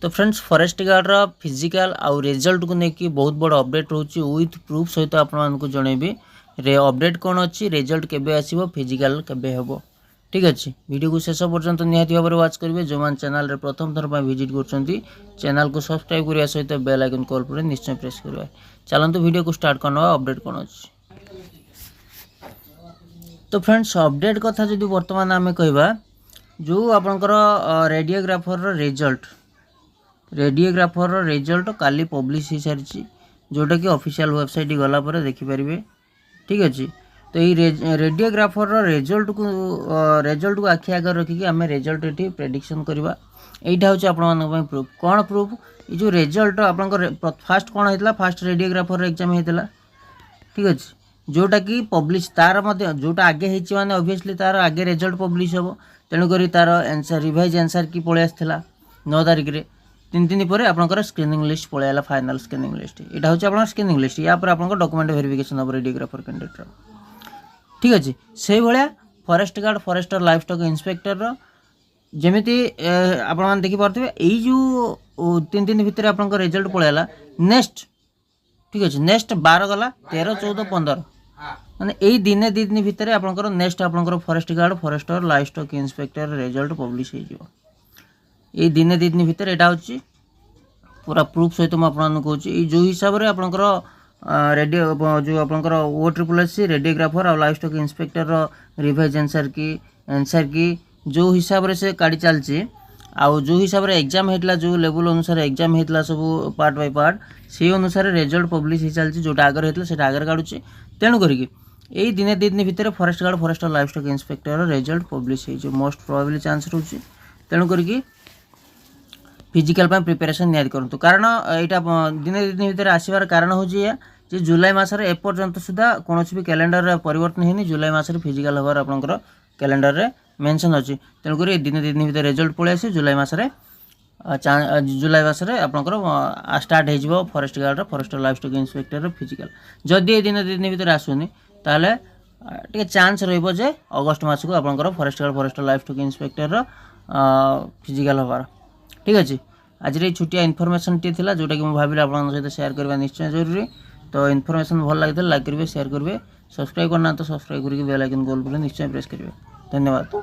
तो friends forest guard रा physical आउ रिजल्ट को लेकिन बहुत बड़ अपडेट रोचे विथ प्रूफ सहित आपको जनइबी रे अपडेट कौन अच्छी रिजल्ट केबे आसीबो फिजिकल केबे हेबो। ठीक अच्छे वीडियो को शेष पर्यंत निहाती भाव वाच करेंगे जो मैंने चैनल रे प्रथम थर पर विजिट कर चैनल को सब्सक्राइब करने सहित बेल आइकन कॉल पर निश्चय प्रेस करवा। चलते वीडियो को स्टार्ट करना अपडेट कौन अच्छी। तो फ्रेंड्स अपडेट कथा जो बर्तमान आम कहवा जो आपंकर रेडियोग्राफर रिजल्ट काली पब्लिश हो सारी जोटा कि ऑफिशियल वेबसाइट गला पर देखिपारे। ठीक अच्छे तो ये रेडियोग्राफर रिजल्ट को आखि आगे रखिकी आम रिजल्ट ये प्रेडिक्शन करवा। यहाँ हूँ आप प्रूफ कौन प्रूफ ये जो रिजल्ट आप फास्ट कौन होता फास्ट रेडियोग्राफर एग्जाम होता। ठीक अच्छे जोटा कि पब्लिश तार जोटा आगे होती मैंने ऑब्वियसली तार आगे रिजल्ट पब्लिश हम तेणुक तार आंसर रिवाइज आंसर की पलि आसाला 9 तारिख में 3 दिन पर आपंकर स्क्रीनिंग लिस्ट पलैला फाइनाल स्क्रीनिंग लिस्ट यहाँ हूँ आप स्क्रीनिंग लिस्ट या आप डॉक्यूमेंट वेरिफिकेशन हम रेडियोग्राफर कैंडिडेट। ठीक अच्छे से भाया forest guard forester livestock inspector जमी आप देखिपे यही जो 3 दिन भितर आप रिजल्ट पलैला नेक्स्ट। ठीक अच्छे नेक्स्ट 12 गला 13 14 15 माने यही दिने 2 दिन भितर आपंकर नेक्स्ट आपंकर forest guard forester livestock inspector result publish हो ये दिने 2 दिन भितर यहाँ हूँ पूरा प्रूफ सहित मुझे कहूँ जो हिसाब से आपंकर रेडियो जो आपंकर OSSC रेडियोग्राफर और life stock inspector revise answer की जो हिसाब से काढ़ी चलती आउ जो हिसाब से एग्जाम होता जो लेवल अनुसार एग्जाम होता सब पार्ट बाय पार्ट से अनुसार रिजल्ट पब्लिश हो चलती जोटा आगे होता है आगे काढ़ुचे तेणु करके यही दिने 2 दिन भितर forest guard forester livestock inspector result publish हो मोस्ट प्रोबेबली चांस रोचे तेणु करके फिजिकल प्रिपेरेसन निहाती करूँ कारण यहाँ दिने 2 दिन भितर आसबार कारण हूँ जे जुलाई मसरे एपर्यंत सुधा कौन भी कैलेंडर परिवर्तन होनी जुलाई मसरे फिजिकल हबार आपंकर कैलेंडर रे मेंशन अच्छी तेणुक दिन 2 दिन भितर रिजल्ट पलि आस जुलाई मसरे आपंकर स्टार्ट हो forest guard forester livestock inspector physical जदि दिन 2 दिन भितर आसुनी ताले टे चांस रे अगस्ट मस को आपंकर forest guard forester livestock inspector physical हबार। ठीक अच्छे आज ये छुटिया इनफॉरमेशन टी थी जोटा कि मुझे भाविली आप सहित शेयर करवा निश्चय जरूरी। तो इनफॉरमेशन भल लगी लाइक करेंगे शेयर करेंगे सब्सक्राइब करना तो सब्सक्राइब करके बेल आइकन कॉल पर निश्चय प्रेस करेंगे। धन्यवाद।